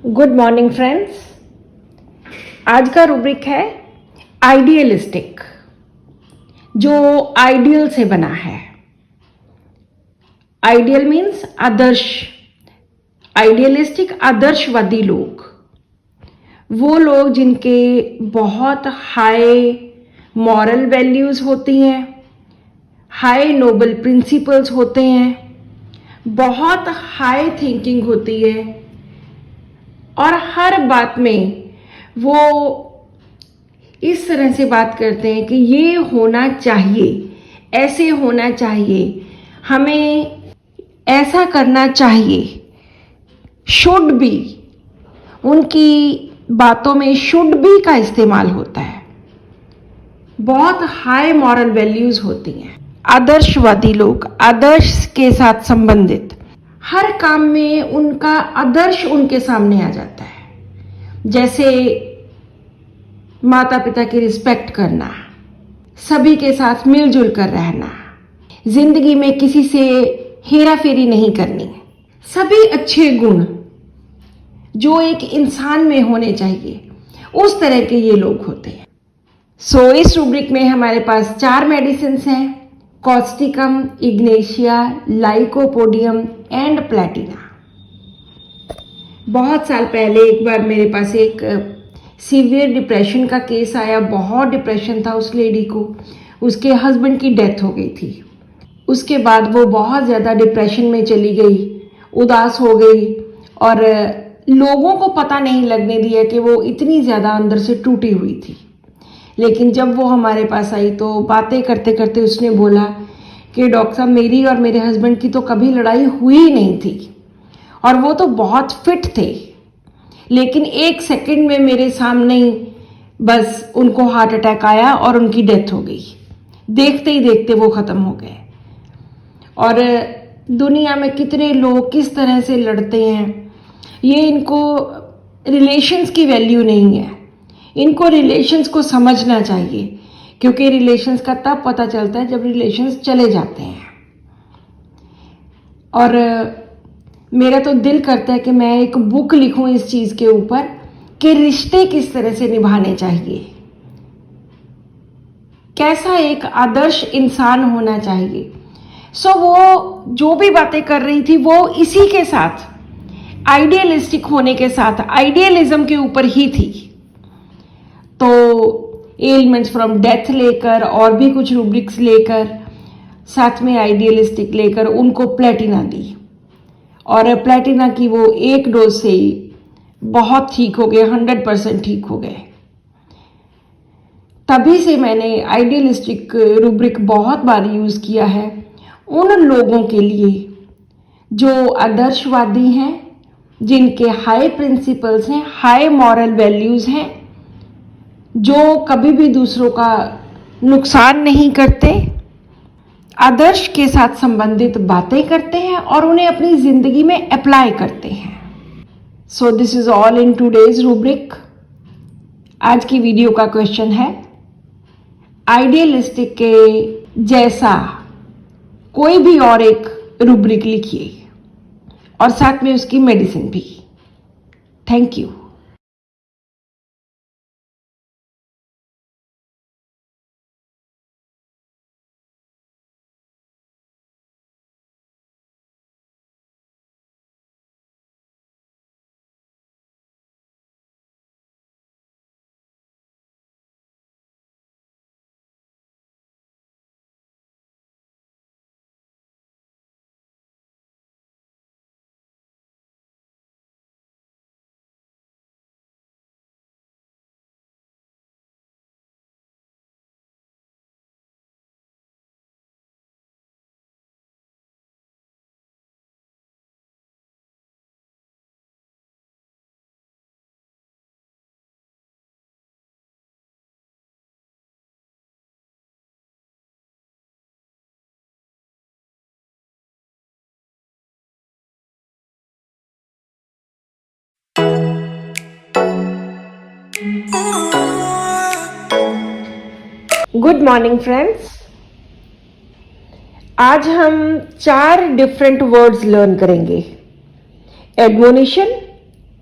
Good morning friends. आज का rubric है आइडियलिस्टिक, जो आइडियल से बना है। आइडियल मीन्स आदर्श, आइडियलिस्टिक आदर्शवादी लोग, वो लोग जिनके बहुत हाई मॉरल वैल्यूज होती हैं, हाई नोबल प्रिंसिपल्स होते हैं, बहुत हाई थिंकिंग होती है और हर बात में वो इस तरह से बात करते हैं कि ये होना चाहिए, ऐसे होना चाहिए, हमें ऐसा करना चाहिए, शुड बी। उनकी बातों में शुड बी का इस्तेमाल होता है। बहुत हाई मॉरल वैल्यूज होती हैं। आदर्शवादी लोग, आदर्श के साथ संबंधित हर काम में उनका आदर्श उनके सामने आ जाता है। जैसे माता पिता की रिस्पेक्ट करना, सभी के साथ मिलजुल कर रहना, जिंदगी में किसी से हेरा फेरी नहीं करनी, सभी अच्छे गुण जो एक इंसान में होने चाहिए, उस तरह के ये लोग होते हैं। सो इस रूब्रिक में हमारे पास 4 मेडिसिन हैं: Causticum, Ignatia, lycopodium and Platina. बहुत साल पहले एक बार मेरे पास एक सीवियर डिप्रेशन का केस आया। बहुत डिप्रेशन था उस लेडी को, उसके हस्बैंड की डेथ हो गई थी। उसके बाद वो बहुत ज़्यादा डिप्रेशन में चली गई, उदास हो गई और लोगों को पता नहीं लगने दिया कि वो इतनी ज़्यादा अंदर से टूटी हुई थी। लेकिन जब वो हमारे पास आई तो बातें करते करते उसने बोला कि डॉक्टर साहब, मेरी और मेरे हस्बैंड की तो कभी लड़ाई हुई ही नहीं थी और वो तो बहुत फिट थे, लेकिन 1 सेकंड में मेरे सामने ही बस उनको हार्ट अटैक आया और उनकी डेथ हो गई। देखते ही देखते वो ख़त्म हो गए। और दुनिया में कितने लोग किस तरह से लड़ते हैं, ये इनको रिलेशंस की वैल्यू नहीं है। इनको रिलेशंस को समझना चाहिए, क्योंकि रिलेशंस का तब पता चलता है जब रिलेशंस चले जाते हैं। और मेरा तो दिल करता है कि मैं एक बुक लिखूं इस चीज़ के ऊपर कि रिश्ते किस तरह से निभाने चाहिए, कैसा एक आदर्श इंसान होना चाहिए। सो वो जो भी बातें कर रही थी वो इसी के साथ, आइडियलिस्टिक होने के साथ, आइडियलिज्म के ऊपर ही थी। तो एलिमेंट्स फ्रॉम डेथ लेकर और भी कुछ रूब्रिक्स लेकर, साथ में आइडियलिस्टिक लेकर उनको प्लेटिना दी और प्लेटिना की वो 1 डोज से ही बहुत ठीक हो गए, 100% ठीक हो गए। तभी से मैंने आइडियलिस्टिक रूब्रिक बहुत बार यूज़ किया है उन लोगों के लिए जो आदर्शवादी हैं, जिनके हाई प्रिंसिपल्स हैं, हाई मॉरल वैल्यूज़ हैं, जो कभी भी दूसरों का नुकसान नहीं करते, आदर्श के साथ संबंधित बातें करते हैं और उन्हें अपनी जिंदगी में अप्लाई करते हैं। सो this is all in today's rubric. आज की वीडियो का क्वेश्चन है, आइडियलिस्टिक के जैसा कोई भी और एक रूब्रिक लिखिए और साथ में उसकी मेडिसिन भी। Thank you. Good morning friends. आज हम 4 डिफरेंट वर्ड्स लर्न करेंगे। Admonition,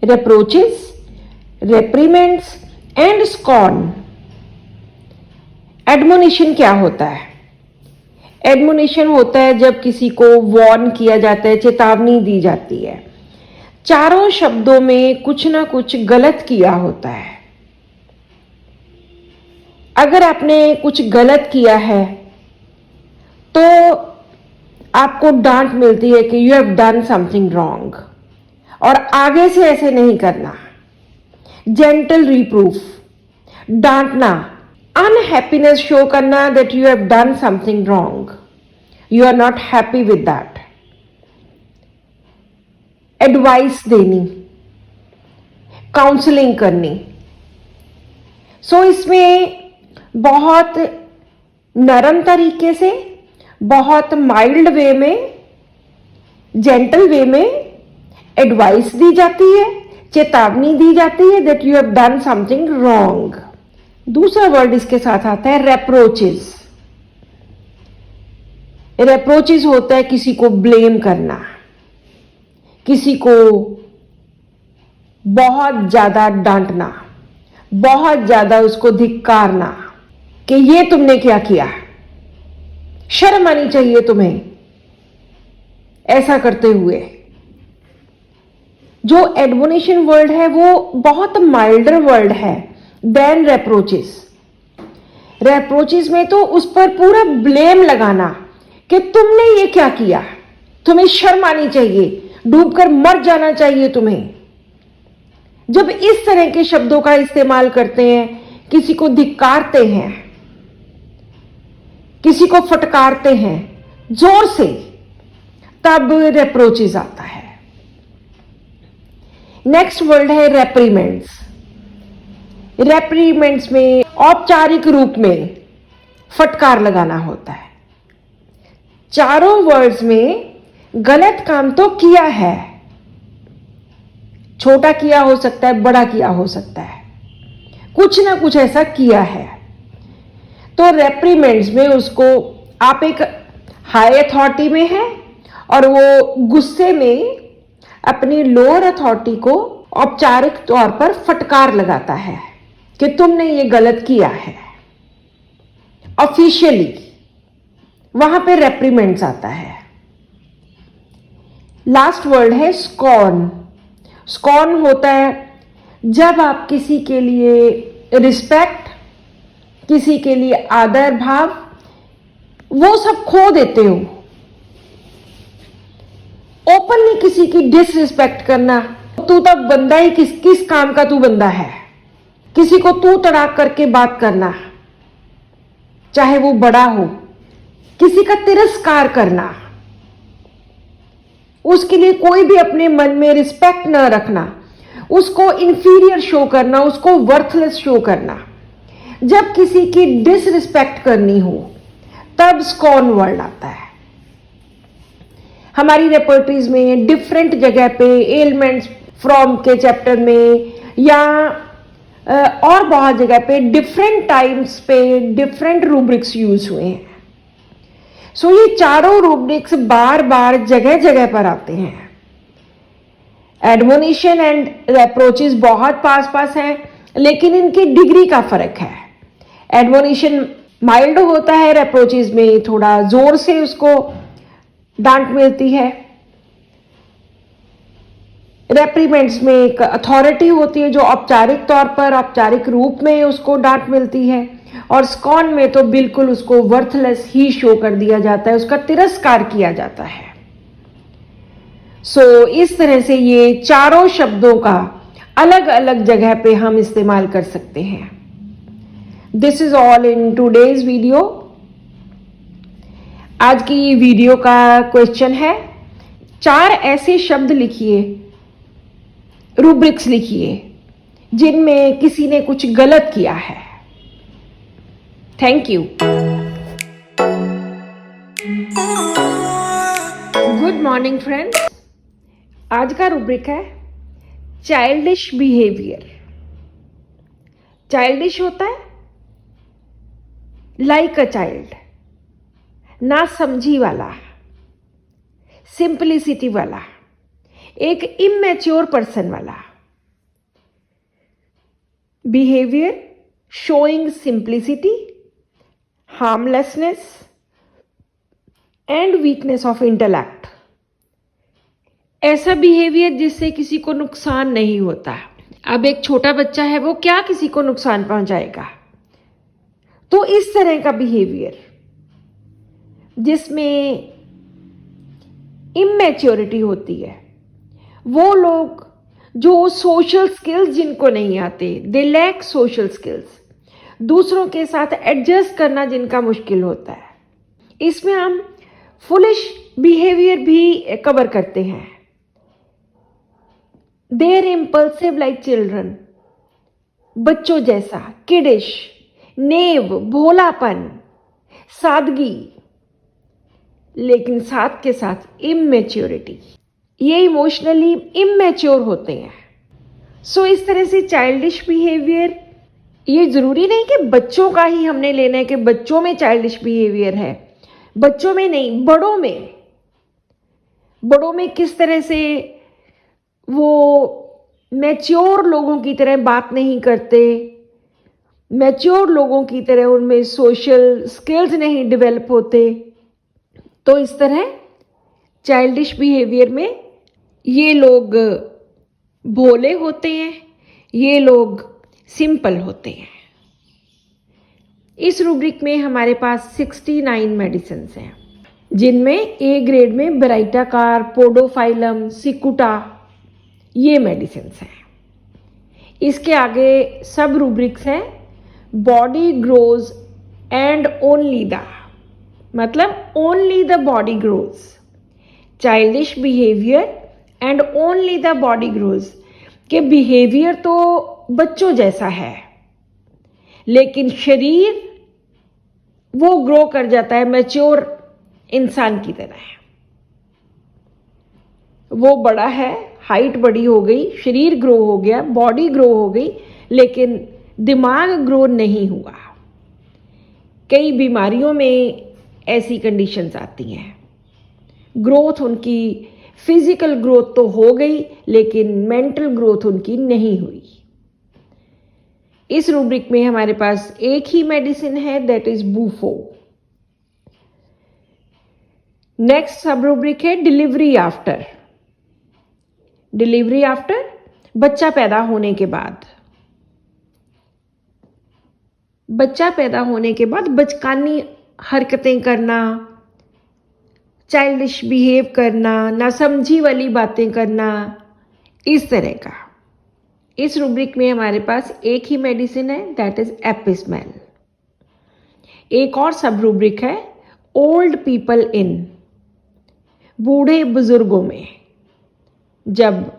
reproaches, reprimands and scorn. Admonition क्या होता है? एडमोनिशन होता है जब किसी को वार्न किया जाता है, चेतावनी दी जाती है। चारों शब्दों में कुछ ना कुछ गलत किया होता है। अगर आपने कुछ गलत किया है तो आपको डांट मिलती है कि you have done something wrong, और आगे से ऐसे नहीं करना। जेंटल रिप्रूफ, डांटना, अनहैप्पीनेस शो करना that you have done something wrong, you are not happy with that. Advice देनी, काउंसलिंग करनी। सो इसमें बहुत नरम तरीके से, बहुत माइल्ड वे में, जेंटल वे में एडवाइस दी जाती है, चेतावनी दी जाती है that you have done something wrong. दूसरा वर्ड इसके साथ आता है रेप्रोचेस। रेप्रोचेस होता है किसी को ब्लेम करना, किसी को बहुत ज्यादा डांटना, बहुत ज्यादा उसको धिक्कारना कि ये तुमने क्या किया, शर्म आनी चाहिए तुम्हें ऐसा करते हुए। जो एडमोनिशन वर्ड है वो बहुत माइल्डर वर्ड है देन रेप्रोचेस। रेप्रोचेस में तो उस पर पूरा ब्लेम लगाना कि तुमने ये क्या किया, तुम्हें शर्म आनी चाहिए, डूबकर मर जाना चाहिए तुम्हें। जब इस तरह के शब्दों का इस्तेमाल करते हैं, किसी को धिक्कारते हैं, किसी को फटकारते हैं जोर से, तब रेप्रोचेस आता है। नेक्स्ट वर्ड है रेप्रीमेंड्स। रेप्रीमेंड्स में औपचारिक रूप में फटकार लगाना होता है। चारों वर्ड्स में गलत काम तो किया है, छोटा किया हो सकता है, बड़ा किया हो सकता है, कुछ ना कुछ ऐसा किया है। तो रेप्रीमेंड्स में उसको, आप एक हाई अथॉरिटी में है और वो गुस्से में अपनी लोअर अथॉरिटी को औपचारिक तौर पर फटकार लगाता है कि तुमने ये गलत किया है। ऑफिशियली वहां पे रेप्रीमेंड्स आता है। लास्ट वर्ड है स्कॉर्न। स्कॉर्न होता है जब आप किसी के लिए रिस्पेक्ट, किसी के लिए आदर भाव, वो सब खो देते हो। ओपनली किसी की डिसरिस्पेक्ट करना, तू तब बंदा ही किस काम का तू बंदा है, किसी को तू तड़ाक करके बात करना, चाहे वो बड़ा हो, किसी का तिरस्कार करना, उसके लिए कोई भी अपने मन में रिस्पेक्ट न रखना, उसको इंफीरियर शो करना, उसको वर्थलेस शो करना। जब किसी की डिसरिस्पेक्ट करनी हो तब स्कॉर्न वर्ड आता है। हमारी रेपर्टरीज में डिफरेंट जगह पे एलिमेंट्स फ्रॉम के चैप्टर में या और बहुत जगह पे डिफरेंट टाइम्स पे डिफरेंट रूब्रिक्स यूज हुए हैं। सो ये चारों रूब्रिक्स बार बार जगह जगह पर आते हैं। एडमोनिशन एंड रेप्रोचेस बहुत पास पास हैं, लेकिन इनकी डिग्री का फर्क है। एडमोनिशन माइल्ड होता है, रेप्रोचेस में थोड़ा जोर से उसको डांट मिलती है। रेप्रीमेंड्स में एक अथॉरिटी होती है जो औपचारिक तौर पर, औपचारिक रूप में उसको डांट मिलती है, और स्कॉर्न में तो बिल्कुल उसको वर्थलेस ही शो कर दिया जाता है, उसका तिरस्कार किया जाता है। सो इस तरह से ये चारों शब्दों का अलग अलग जगह पे हम इस्तेमाल कर सकते हैं। This is all in today's video. आज की वीडियो का क्वेश्चन है, 4 ऐसे शब्द लिखिए, रूब्रिक्स लिखिए, जिनमें किसी ने कुछ गलत किया है। Thank you. Good morning friends. आज का रूब्रिक है चाइल्डिश बिहेवियर। चाइल्डिश होता है लाइक अ चाइल्ड, ना समझी वाला, सिंपलिसिटी वाला, एक इमेच्योर पर्सन वाला। Behaviour showing simplicity, harmlessness and weakness of intellect. ऐसा बिहेवियर जिससे किसी को नुकसान नहीं होता। अब एक छोटा बच्चा है, वो क्या किसी को नुकसान पहुंचाएगा? तो इस तरह का बिहेवियर जिसमें इमेच्योरिटी होती है, वो लोग जो सोशल स्किल्स जिनको नहीं आते, दे लैक सोशल स्किल्स, दूसरों के साथ एडजस्ट करना जिनका मुश्किल होता है, इसमें हम फुलिश बिहेवियर भी कवर करते हैं। देर इम्पल्सिव लाइक चिल्ड्रन, बच्चों जैसा, किडिश, नेव, भोलापन, सादगी, लेकिन साथ के साथ इमेच्योरिटी, ये इमोशनली इमेच्योर होते हैं। सो इस तरह से चाइल्डिश बिहेवियर, ये जरूरी नहीं कि बच्चों का ही हमने लेना है कि बच्चों में चाइल्डिश बिहेवियर है, बच्चों में नहीं, बड़ों में किस तरह से वो मैच्योर लोगों की तरह बात नहीं करते, मैच्योर लोगों की तरह उनमें सोशल स्किल्स नहीं डेवलप होते। तो इस तरह चाइल्डिश बिहेवियर में ये लोग भोले होते हैं, ये लोग सिंपल होते हैं। इस रूब्रिक में हमारे पास 69 मेडिसिन हैं, जिनमें ए ग्रेड में बेराइटाकार, पोडोफाइलम, सिकुटा, ये मेडिसिन हैं। इसके आगे सब रूब्रिक्स हैं, body grows and only the, मतलब only the body grows, childish behaviour and only the body grows, के बिहेवियर तो बच्चों जैसा है, लेकिन शरीर वो ग्रो कर जाता है मैच्योर इंसान की तरह। वो बड़ा है, हाइट बड़ी हो गई, शरीर ग्रो हो गया, बॉडी ग्रो हो गई, लेकिन दिमाग ग्रो नहीं हुआ। कई बीमारियों में ऐसी कंडीशंस आती हैं। ग्रोथ उनकी, फिजिकल ग्रोथ तो हो गई, लेकिन मेंटल ग्रोथ उनकी नहीं हुई। इस रूब्रिक में हमारे पास एक ही मेडिसिन है, that is Bufo. Next sub rubric है डिलीवरी आफ्टर। डिलीवरी आफ्टर, बच्चा पैदा होने के बाद। बच्चा पैदा होने के बाद बचकानी हरकतें करना, चाइल्डिश बिहेव करना, नासमझी वाली बातें करना, इस तरह का। इस रूब्रिक में हमारे पास एक ही मेडिसिन है, दैट इज एपिस्मेल। एक और सब रूब्रिक है ओल्ड पीपल इन, बूढ़े बुजुर्गों में। जब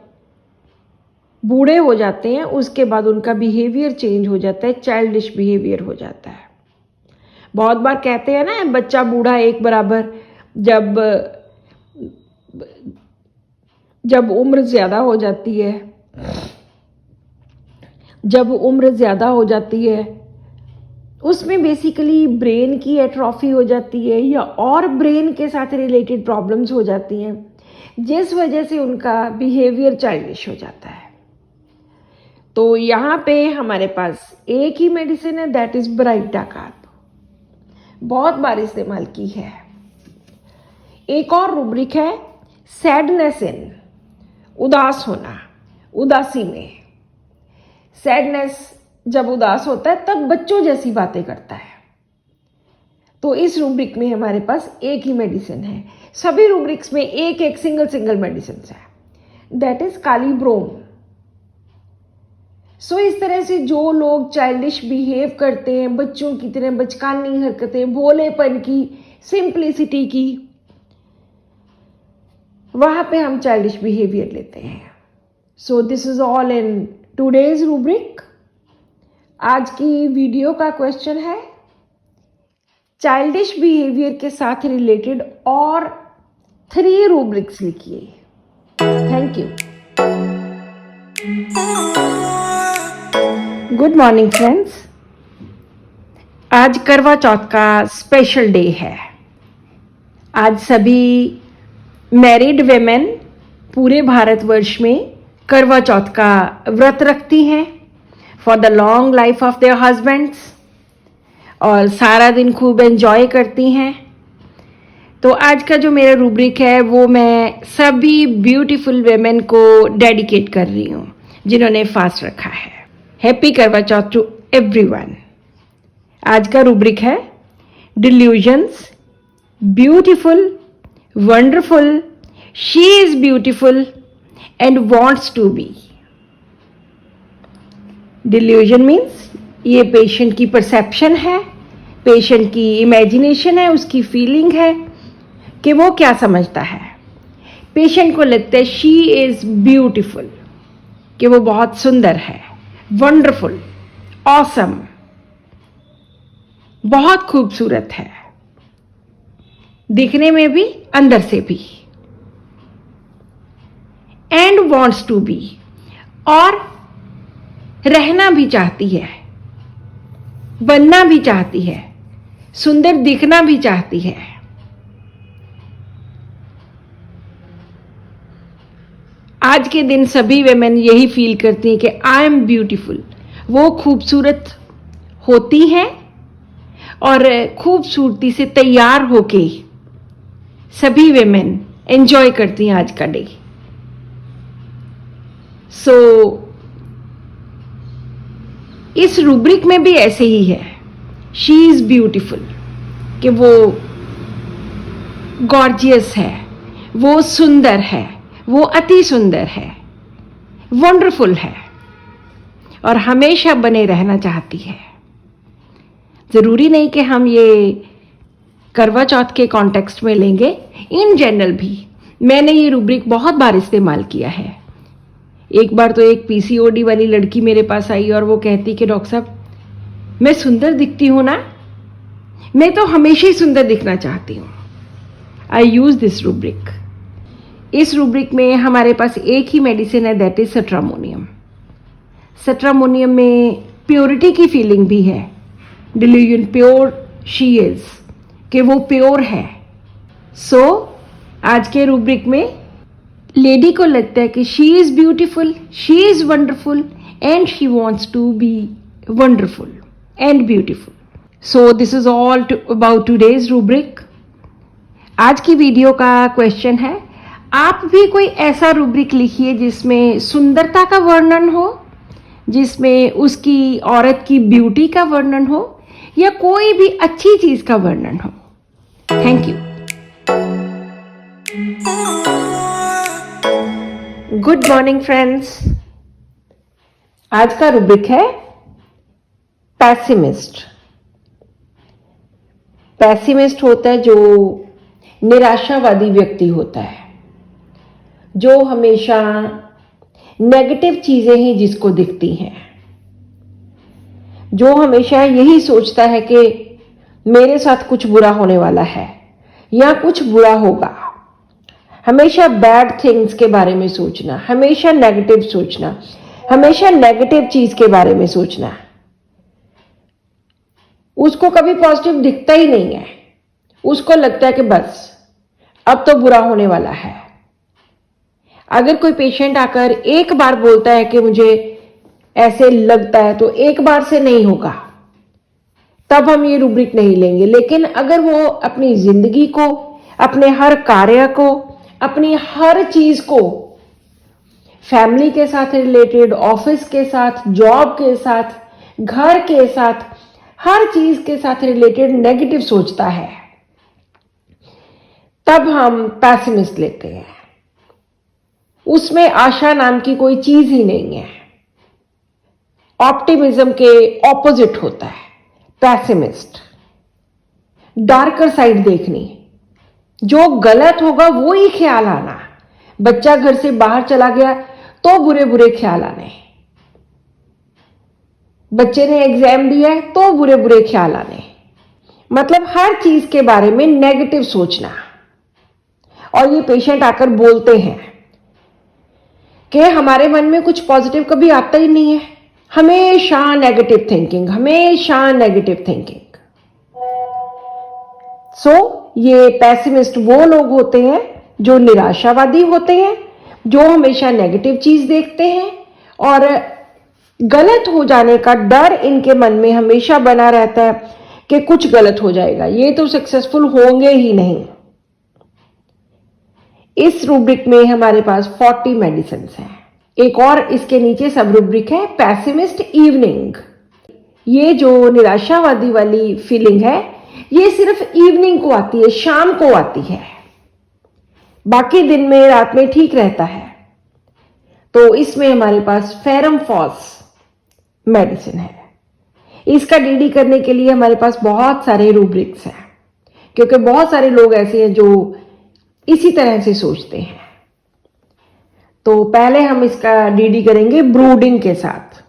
बूढ़े हो जाते हैं उसके बाद उनका बिहेवियर चेंज हो जाता है, चाइल्डिश बिहेवियर हो जाता है। बहुत बार कहते हैं ना, बच्चा बूढ़ा एक बराबर। जब उम्र ज़्यादा हो जाती है, उसमें बेसिकली ब्रेन की एट्रोफी हो जाती है या और ब्रेन के साथ रिलेटेड प्रॉब्लम्स हो जाती हैं, जिस वजह से उनका बिहेवियर चाइल्डिश हो जाता है। तो यहाँ पे हमारे पास एक ही मेडिसिन है, दैट इज ब्राइटाकार, बहुत बार इस्तेमाल की है। एक और रूब्रिक है सैडनेस इन, उदास होना, उदासी में। सैडनेस जब उदास होता है तब बच्चों जैसी बातें करता है। तो इस रूब्रिक में हमारे पास एक ही मेडिसिन है। सभी रूब्रिक्स में एक सिंगल मेडिसिन है, दैट इज कालीब्रोम। सो इस तरह से जो लोग चाइल्डिश बिहेव करते हैं, बच्चों की तरह बचकानी हरकतें, भोलेपन की, सिंप्लिसिटी की, वहां पे हम चाइल्डिश बिहेवियर लेते हैं। सो this is all in today's rubric. आज की वीडियो का क्वेश्चन है चाइल्डिश बिहेवियर के साथ रिलेटेड और 3 रूब्रिक्स लिखिए। Thank you. Good morning friends. आज करवा चौथ का स्पेशल डे है। आज सभी मैरिड वेमेन पूरे भारतवर्ष में करवा चौथ का व्रत रखती हैं for the long life of their husbands और सारा दिन खूब एंजॉय करती हैं। तो आज का जो मेरा रूब्रिक है वो मैं सभी ब्यूटीफुल वेमेन को डेडिकेट कर रही हूँ जिन्होंने फास्ट रखा है। हैप्पी करवा चौथ टू एवरीवन। आज का रूब्रिक है delusions, beautiful, wonderful, she is beautiful and wants to be. Delusion means ये पेशेंट की परसेप्शन है, पेशेंट की इमेजिनेशन है, उसकी फीलिंग है कि वो क्या समझता है। पेशेंट को लगता है शी इज ब्यूटीफुल, कि वो बहुत सुंदर है, वंडरफुल, ऑसम, बहुत खूबसूरत है, दिखने में भी अंदर से भी। एंड वॉन्ट्स टू बी, और रहना भी चाहती है, बनना भी चाहती है, सुंदर दिखना भी चाहती है। आज के दिन सभी वेमेन यही फील करती हैं कि आई एम ब्यूटीफुल। वो खूबसूरत होती हैं और खूबसूरती से तैयार होके सभी वेमेन एंजॉय करती हैं आज का डे। सो इस रूब्रिक में भी ऐसे ही है, शी इज ब्यूटीफुल, कि वो गॉर्जियस है, वो सुंदर है, वो अति सुंदर है, वंडरफुल है और हमेशा बने रहना चाहती है। जरूरी नहीं कि हम ये करवा चौथ के कॉन्टेक्स्ट में लेंगे, इन जनरल भी मैंने ये रूब्रिक बहुत बार इस्तेमाल किया है। एक बार तो एक पीसीओडी वाली लड़की मेरे पास आई और वो कहती कि डॉक्टर साहब मैं सुंदर दिखती हूं ना, मैं तो हमेशा ही सुंदर दिखना चाहती हूं। आई यूज दिस रूब्रिक। इस रूब्रिक में हमारे पास एक ही मेडिसिन है, दैट इज सेट्रामोनियम। सेट्रामोनियम में प्योरिटी की फीलिंग भी है। डिल्यूजन प्योर शी इज, कि वो प्योर है। सो आज के रूब्रिक में लेडी को लगता है कि she is beautiful, she is wonderful and she wants to be wonderful and beautiful. So this is all about today's rubric. आज की वीडियो का क्वेश्चन है, आप भी कोई ऐसा रूब्रिक लिखिए जिसमें सुंदरता का वर्णन हो, जिसमें उसकी औरत की ब्यूटी का वर्णन हो, या कोई भी अच्छी चीज का वर्णन हो। Thank you. Good morning friends. आज का रूब्रिक है पैसिमिस्ट। पैसिमिस्ट होता है जो निराशावादी व्यक्ति होता है, जो हमेशा नेगेटिव चीजें ही जिसको दिखती हैं, जो हमेशा यही सोचता है कि मेरे साथ कुछ बुरा होने वाला है या कुछ बुरा होगा। हमेशा बैड थिंग्स के बारे में सोचना, हमेशा नेगेटिव सोचना, हमेशा नेगेटिव चीज के बारे में सोचना। उसको कभी पॉजिटिव दिखता ही नहीं है। उसको लगता है कि बस अब तो बुरा होने वाला है। अगर कोई पेशेंट आकर एक बार बोलता है कि मुझे ऐसे लगता है, तो एक बार से नहीं होगा, तब हम ये रूब्रिक नहीं लेंगे। लेकिन अगर वो अपनी जिंदगी को, अपने हर कार्य को, अपनी हर चीज को, फैमिली के साथ रिलेटेड, ऑफिस के साथ, जॉब के साथ, घर के साथ, हर चीज के साथ रिलेटेड नेगेटिव सोचता है, तब हम पैसिमिस्ट लेते हैं। उसमें आशा नाम की कोई चीज ही नहीं है। ऑप्टिमिज्म के ऑपोजिट होता है पैसिमिस्ट। डार्कर साइड देखनी, जो गलत होगा वो ही ख्याल आना। बच्चा घर से बाहर चला गया तो बुरे बुरे ख्याल आने, बच्चे ने एग्जाम दिया है तो बुरे बुरे ख्याल आने। मतलब हर चीज के बारे में नेगेटिव सोचना। और ये पेशेंट आकर बोलते हैं कि हमारे मन में कुछ पॉजिटिव कभी आता ही नहीं है, हमेशा नेगेटिव थिंकिंग, हमेशा नेगेटिव थिंकिंग। सो ये पैसिमिस्ट वो लोग होते हैं जो निराशावादी होते हैं, जो हमेशा नेगेटिव चीज देखते हैं और गलत हो जाने का डर इनके मन में हमेशा बना रहता है कि कुछ गलत हो जाएगा, ये तो सक्सेसफुल होंगे ही नहीं। इस रूब्रिक में हमारे पास 40 मेडिसिन हैं। एक और इसके नीचे सब रूब्रिक है पैसिमिस्ट इवनिंग। ये जो निराशावादी वाली फीलिंग है ये सिर्फ इवनिंग को आती है, शाम को आती है, बाकी दिन में रात में ठीक रहता है। तो इसमें हमारे पास फेरम फॉस मेडिसिन है। इसका डीडी करने के लिए हमारे पास बहुत सारे रूब्रिक्स हैं, क्योंकि बहुत सारे लोग ऐसे हैं जो इसी तरह से सोचते हैं। तो पहले हम इसका डीडी करेंगे ब्रूडिंग के साथ।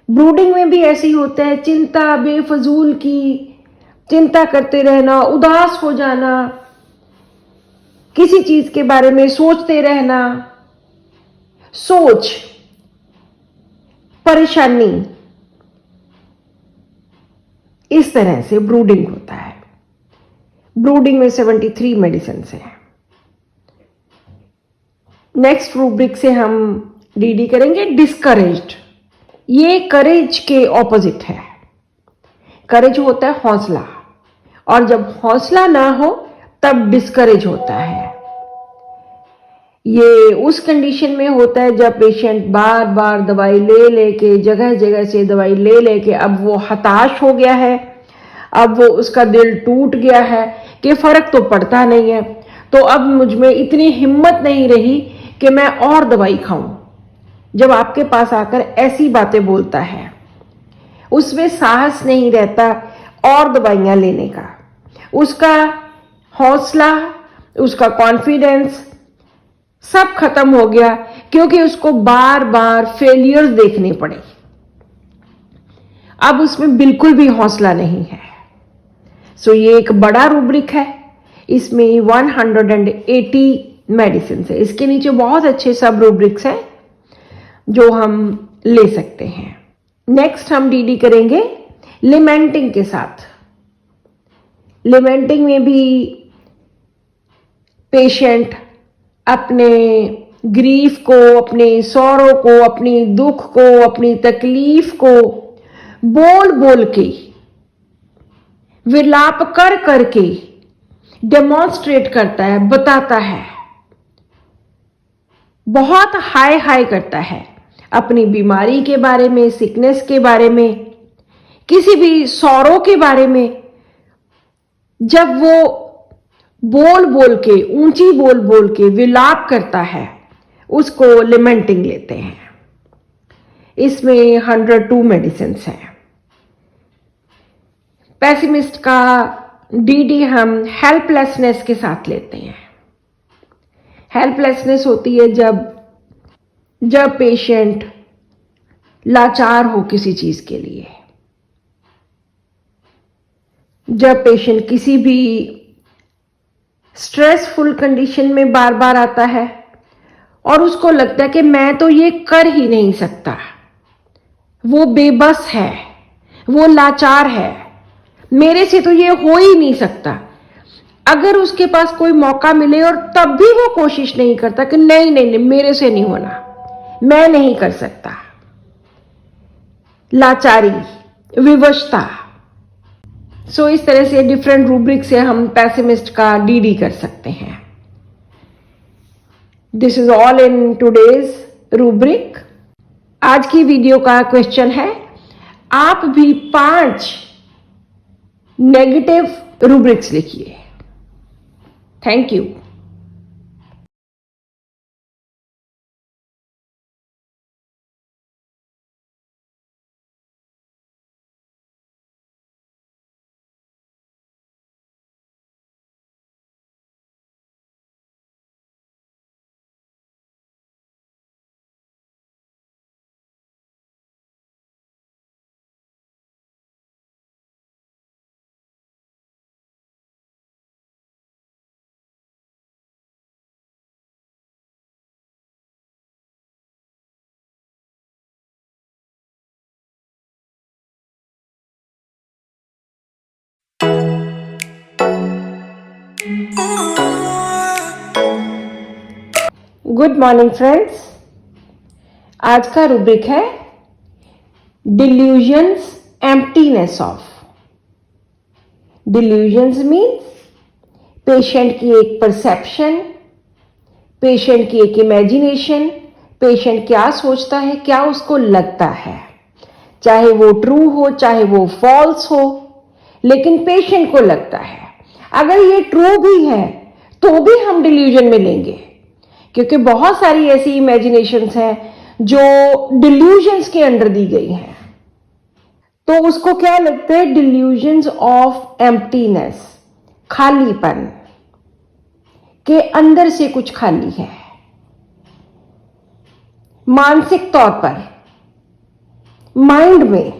ब्रूडिंग में भी ऐसे ही होता है, चिंता, बेफजूल की चिंता करते रहना, उदास हो जाना, किसी चीज के बारे में सोचते रहना, सोच, परेशानी, इस तरह से ब्रूडिंग होता है। ब्रूडिंग में 73 मेडिसिन हैं। नेक्स्ट रूब्रिक से हम डीडी करेंगे डिस्करेज्ड। ये करेज के ऑपोजिट है। करेज होता है हौसला, और जब हौसला ना हो तब डिस्करेज होता है। ये उस कंडीशन में होता है जब पेशेंट बार बार दवाई ले लेके, जगह जगह से दवाई ले लेके अब वो हताश हो गया है, अब वो उसका दिल टूट गया है कि फर्क तो पड़ता नहीं है, तो अब मुझ में इतनी हिम्मत नहीं रही कि मैं और दवाई खाऊं। जब आपके पास आकर ऐसी बातें बोलता है, उसमें साहस नहीं रहता और दवाइयां लेने का, उसका हौसला, उसका कॉन्फिडेंस सब खत्म हो गया, क्योंकि उसको बार बार फेलियर्स देखने पड़े। अब उसमें बिल्कुल भी हौसला नहीं है। सो ये एक बड़ा रूब्रिक है। इसमें 180 मेडिसिन है। इसके नीचे बहुत अच्छे सब रूब्रिक्स हैं जो हम ले सकते हैं। नेक्स्ट हम डीडी करेंगे लिमेंटिंग के साथ। लिमेंटिंग में भी पेशेंट अपने ग्रीफ को, अपने सौरों को, अपनी दुख को, अपनी तकलीफ को बोल बोल के, विलाप कर करके डेमोन्स्ट्रेट करता है, बताता है, बहुत हाय हाय करता है अपनी बीमारी के बारे में, सिकनेस के बारे में, किसी भी सौरों के बारे में। जब वो बोल बोल के, ऊंची बोल बोल के विलाप करता है, उसको लिमेंटिंग लेते हैं। इसमें 102 मेडिसिन हैं। पैसिमिस्ट का डीडी हम हेल्पलेसनेस के साथ लेते हैं। हेल्पलेसनेस होती है जब पेशेंट लाचार हो किसी चीज के लिए, जब पेशेंट किसी भी स्ट्रेसफुल कंडीशन में बार बार आता है और उसको लगता है कि मैं तो ये कर ही नहीं सकता, वो बेबस है, वो लाचार है, मेरे से तो ये हो ही नहीं सकता। अगर उसके पास कोई मौका मिले और तब भी वो कोशिश नहीं करता कि नहीं नहीं नहीं मेरे से नहीं होना, मैं नहीं कर सकता, लाचारी, विवशता। सो इस तरह से डिफरेंट रूब्रिक से हम पैसिमिस्ट का डीडी कर सकते हैं। This is all in today's rubric. आज की वीडियो का क्वेश्चन है, आप भी 5 नेगेटिव रूब्रिक्स लिखिए। Thank you. Good morning friends. आज का रूब्रिक है delusions emptiness of. Delusions means patient की एक परसेप्शन, पेशेंट की एक इमेजिनेशन, पेशेंट क्या सोचता है, क्या उसको लगता है, चाहे वो ट्रू हो चाहे वो फॉल्स हो, लेकिन पेशेंट को लगता है। अगर ये ट्रू भी है तो भी हम डिल्यूजन में लेंगे, क्योंकि बहुत सारी ऐसी इमेजिनेशंस हैं जो डिल्यूजन्स के अंडर दी गई हैं। तो उसको क्या लगता है? डिल्यूजन्स ऑफ एम्प्टीनेस, खालीपन के अंदर से कुछ खाली है। मानसिक तौर पर माइंड में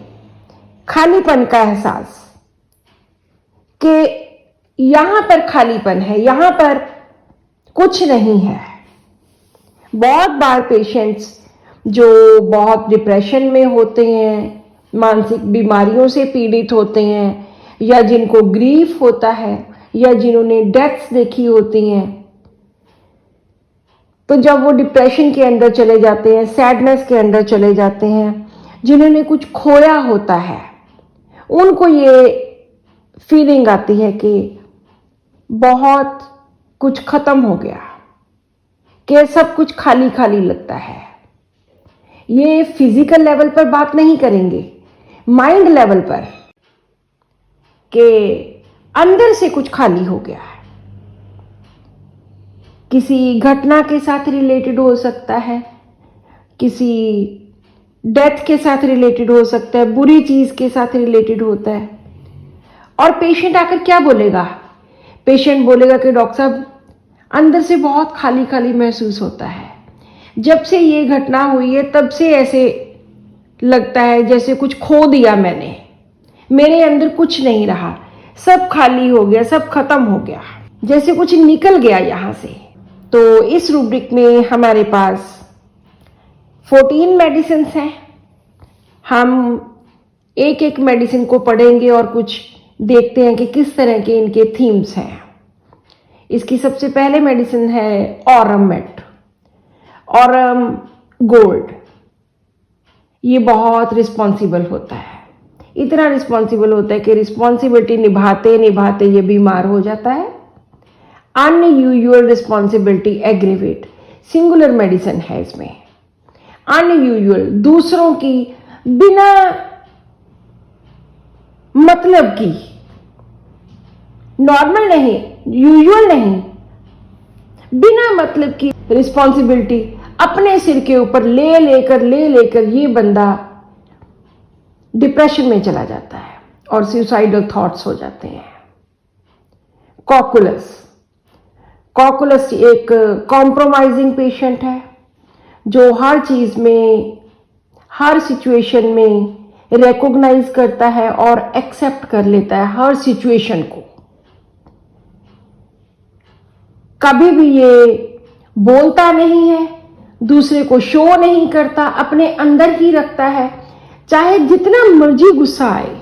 खालीपन का एहसास कि यहां पर खालीपन है, यहां पर कुछ नहीं है। बहुत बार पेशेंट्स जो बहुत डिप्रेशन में होते हैं, मानसिक बीमारियों से पीड़ित होते हैं, या जिनको ग्रीफ होता है, या जिन्होंने डेथ्स देखी होती हैं, तो जब वो डिप्रेशन के अंदर चले जाते हैं, सैडनेस के अंदर चले जाते हैं, जिन्होंने कुछ खोया होता है, उनको ये फीलिंग आती है कि बहुत कुछ खत्म हो गया, कि सब कुछ खाली खाली लगता है। ये फिजिकल लेवल पर बात नहीं करेंगे, माइंड लेवल पर, कि अंदर से कुछ खाली हो गया है। किसी घटना के साथ रिलेटेड हो सकता है, किसी डेथ के साथ रिलेटेड हो सकता है, बुरी चीज के साथ रिलेटेड होता है। और पेशेंट आकर क्या बोलेगा? पेशेंट बोलेगा कि डॉक्टर साहब, अंदर से बहुत खाली खाली महसूस होता है। जब से ये घटना हुई है तब से ऐसे लगता है जैसे कुछ खो दिया मैंने, मेरे अंदर कुछ नहीं रहा, सब खाली हो गया, सब खत्म हो गया, जैसे कुछ निकल गया यहां से। तो इस रूब्रिक में हमारे पास 14 मेडिसिन हैं। हम एक एक मेडिसिन को पढ़ेंगे और कुछ देखते हैं कि किस तरह के इनके थीम्स हैं। इसकी सबसे पहले मेडिसिन है ऑरमेट, ऑरम गोल्ड। ये बहुत रिस्पॉन्सिबल होता है, इतना रिस्पॉन्सिबल होता है कि रिस्पॉन्सिबिलिटी निभाते निभाते ये बीमार हो जाता है। Unusual responsibility aggravate, singular medicine है इसमें। अनयूजुअल, दूसरों की बिना मतलब की, नॉर्मल नहीं, यूजुअल नहीं, बिना मतलब की रिस्पॉन्सिबिलिटी अपने सिर के ऊपर ले लेकर ये बंदा डिप्रेशन में चला जाता है और सुसाइडल थॉट्स हो जाते हैं। कॉकुलस, कॉकुलस एक कॉम्प्रोमाइजिंग पेशेंट है जो हर चीज में, हर सिचुएशन में रिकॉग्नाइज करता है और एक्सेप्ट कर लेता है हर सिचुएशन को। कभी भी ये बोलता नहीं है, दूसरे को शो नहीं करता, अपने अंदर ही रखता है, चाहे जितना मर्जी गुस्सा आए,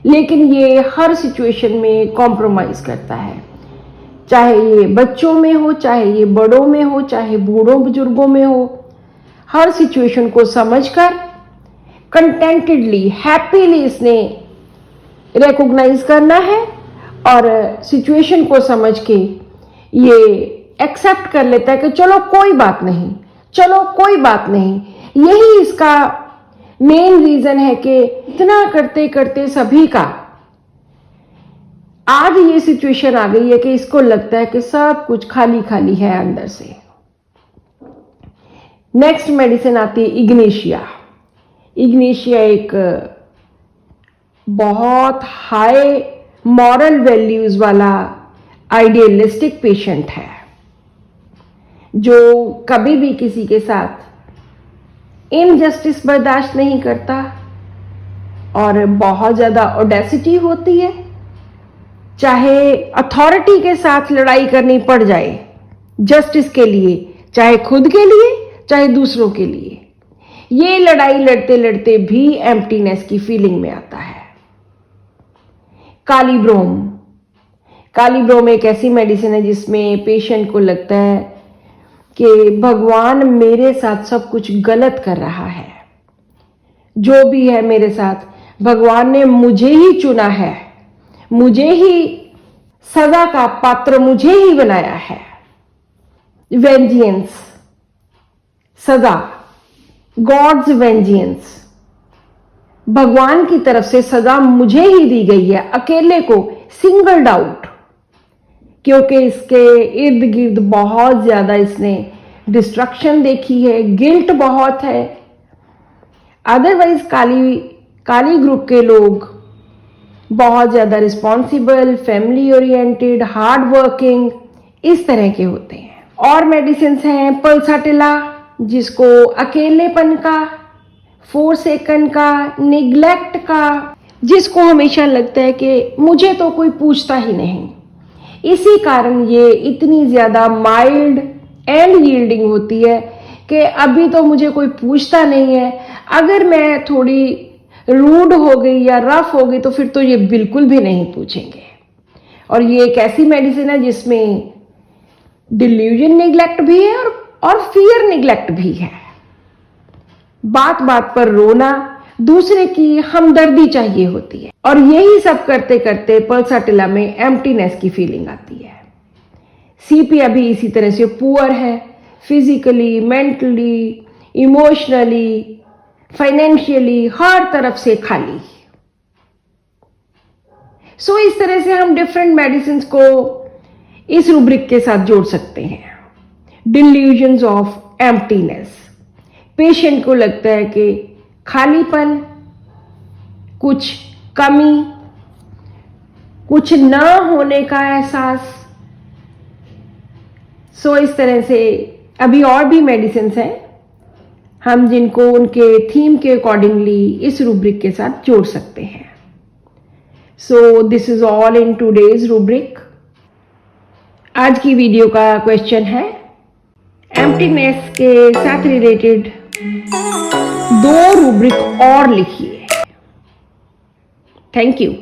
लेकिन ये हर सिचुएशन में कॉम्प्रोमाइज करता है। चाहे ये बच्चों में हो, चाहे ये बड़ों में हो, चाहे बूढ़ों बुजुर्गों में हो, हर सिचुएशन को समझकर कंटेंटेडली, हैप्पीली इसने रिकॉग्नाइज करना है और सिचुएशन को समझ के ये एक्सेप्ट कर लेता है कि चलो कोई बात नहीं, चलो कोई बात नहीं। यही इसका मेन रीजन है कि इतना करते करते सभी का आज ये सिचुएशन आ गई है कि इसको लगता है कि सब कुछ खाली खाली है अंदर से। नेक्स्ट मेडिसिन आती है इग्नेशिया। इग्नेशिया एक बहुत हाई मॉरल वैल्यूज वाला आइडियलिस्टिक पेशेंट है जो कभी भी किसी के साथ इनजस्टिस बर्दाश्त नहीं करता और बहुत ज्यादा ऑडेसिटी होती है। चाहे अथॉरिटी के साथ लड़ाई करनी पड़ जाए जस्टिस के लिए, चाहे खुद के लिए चाहे दूसरों के लिए, ये लड़ाई लड़ते लड़ते भी एम्प्टीनेस की फीलिंग में आता है। कालीब्रोम, कालीब्रोम एक ऐसी मेडिसिन है जिसमें पेशेंट को लगता है कि भगवान मेरे साथ सब कुछ गलत कर रहा है, जो भी है मेरे साथ भगवान ने मुझे ही चुना है, मुझे ही सजा का पात्र मुझे ही बनाया है। वेंजियंस, सजा, गॉड्स वेंजियंस, भगवान की तरफ से सजा मुझे ही दी गई है, अकेले को, सिंगल्ड आउट, क्योंकि इसके इर्द गिर्द बहुत ज्यादा इसने डिस्ट्रक्शन देखी है, गिल्ट बहुत है। अदरवाइज काली ग्रुप के लोग बहुत ज्यादा responsible, family oriented, hard working, इस तरह के होते हैं। और मेडिसिन हैं पल्साटिला, जिसको अकेलेपन का, फोरसेकन का, निग्लेक्ट का, जिसको हमेशा लगता है कि मुझे तो कोई पूछता ही नहीं। इसी कारण ये इतनी ज्यादा माइल्ड एंड यील्डिंग होती है कि अभी तो मुझे कोई पूछता नहीं है, अगर मैं थोड़ी रूड हो गई या रफ हो गई तो फिर तो ये बिल्कुल भी नहीं पूछेंगे। और ये एक ऐसी मेडिसिन है जिसमें डिल्यूजन निग्लेक्ट भी है और फियर निग्लेक्ट भी है। बात बात पर रोना, दूसरे की हमदर्दी चाहिए होती है, और यही सब करते करते पल्साटिला में एम्प्टीनेस की फीलिंग आती है। सीपी अभी इसी तरह से पुअर है, फिजिकली, मेंटली, इमोशनली, फाइनेंशियली, हर तरफ से खाली। सो इस तरह से हम डिफरेंट मेडिसिन को इस रूब्रिक के साथ जोड़ सकते हैं। डिल्यूजन्स ऑफ एम्प्टीनेस, पेशेंट को लगता है कि खालीपन, कुछ कमी, कुछ ना होने का एहसास। सो इस तरह से अभी और भी मेडिसिन हैं हम जिनको उनके थीम के अकॉर्डिंगली इस रूब्रिक के साथ जोड़ सकते हैं। सो this is all in today's rubric. आज की वीडियो का क्वेश्चन है, एम्प्टीनेस के साथ रिलेटेड 2 रूब्रिक और लिखिए। Thank you.